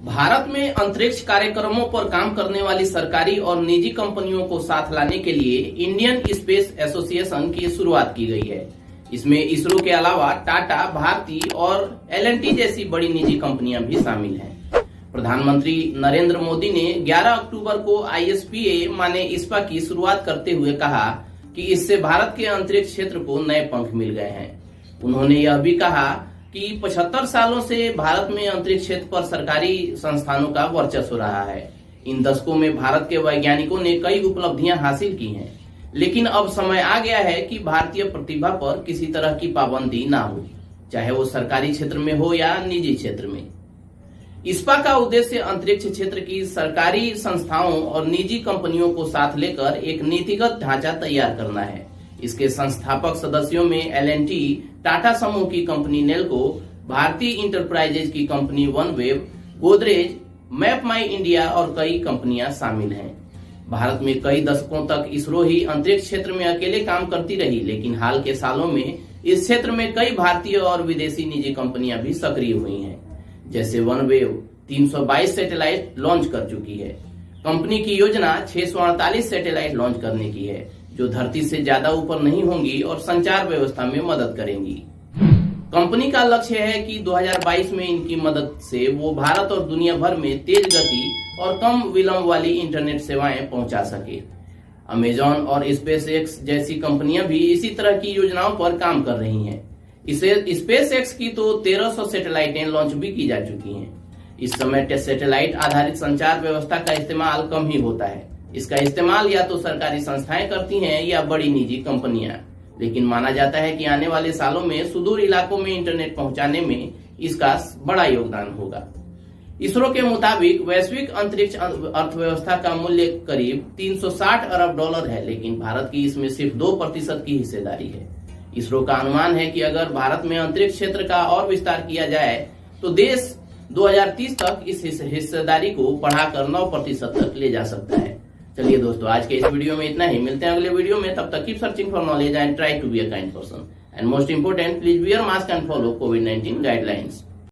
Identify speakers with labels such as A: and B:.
A: भारत में अंतरिक्ष कार्यक्रमों पर काम करने वाली सरकारी और निजी कंपनियों को साथ लाने के लिए इंडियन स्पेस एसोसिएशन की शुरुआत की गई है। इसमें इसरो के अलावा टाटा, भारती और L&T जैसी बड़ी निजी कंपनियां भी शामिल हैं। प्रधानमंत्री नरेंद्र मोदी ने 11 अक्टूबर को ISPA माने ISPA की शुरुआत करते हुए कहा कि इससे भारत के अंतरिक्ष क्षेत्र को नए पंख मिल गए हैं। उन्होंने यह भी कहा कि 75 सालों से भारत में अंतरिक्ष क्षेत्र पर सरकारी संस्थानों का वर्चस्व रहा है। इन दशकों में भारत के वैज्ञानिकों ने कई उपलब्धियां हासिल की हैं, लेकिन अब समय आ गया है कि भारतीय प्रतिभा पर किसी तरह की पाबंदी ना हो, चाहे वो सरकारी क्षेत्र में हो या निजी क्षेत्र में। ISPA का उद्देश्य अंतरिक्ष क्षेत्र की सरकारी संस्थाओं और निजी कंपनियों को साथ लेकर एक नीतिगत ढांचा तैयार करना है। इसके संस्थापक सदस्यों में L&T, टाटा समूह की कंपनी नेल्को, भारतीय इंटरप्राइजेज की कंपनी वनवेव, गोदरेज, मैप माई इंडिया और कई कंपनियां शामिल हैं। भारत में कई दशकों तक इसरो ही अंतरिक्ष क्षेत्र में अकेले काम करती रही, लेकिन हाल के सालों में इस क्षेत्र में कई भारतीय और विदेशी निजी कंपनियां भी सक्रिय हुई हैं। जैसे वनवेव 322 सैटेलाइट लॉन्च कर चुकी है। कंपनी की योजना 648 सैटेलाइट लॉन्च करने की है, जो धरती से ज्यादा ऊपर नहीं होंगी और संचार व्यवस्था में मदद करेंगी। कंपनी का लक्ष्य है कि 2022 में इनकी मदद से वो भारत और दुनिया भर में तेज गति और कम विलंब वाली इंटरनेट सेवाएं पहुंचा सके। अमेजॉन और स्पेसएक्स जैसी कंपनियां भी इसी तरह की योजनाओं पर काम कर रही हैं। इसे स्पेसएक्स की तो 1300 सैटेलाइटें लॉन्च भी की जा चुकी हैं। इस समय सैटेलाइट आधारित संचार व्यवस्था का इस्तेमाल कम ही होता है। इसका इस्तेमाल या तो सरकारी संस्थाएं करती हैं या बड़ी निजी कंपनियां, लेकिन माना जाता है कि आने वाले सालों में सुदूर इलाकों में इंटरनेट पहुंचाने में इसका बड़ा योगदान होगा। इसरो के मुताबिक वैश्विक अंतरिक्ष अर्थव्यवस्था का मूल्य करीब 360 अरब डॉलर है, लेकिन भारत की इसमें सिर्फ 2% की हिस्सेदारी है। इसरो का अनुमान है कि अगर भारत में अंतरिक्ष क्षेत्र का और विस्तार किया जाए तो देश 2030 तक इस हिस्सेदारी को बढ़ाकर 9% तक ले जा सकता है। चलिए दोस्तों, आज के इस वीडियो में इतना ही। मिलते हैं अगले वीडियो में। तब तक keep searching for knowledge and try to be a kind person, and most important, please wear mask and follow COVID-19 guidelines.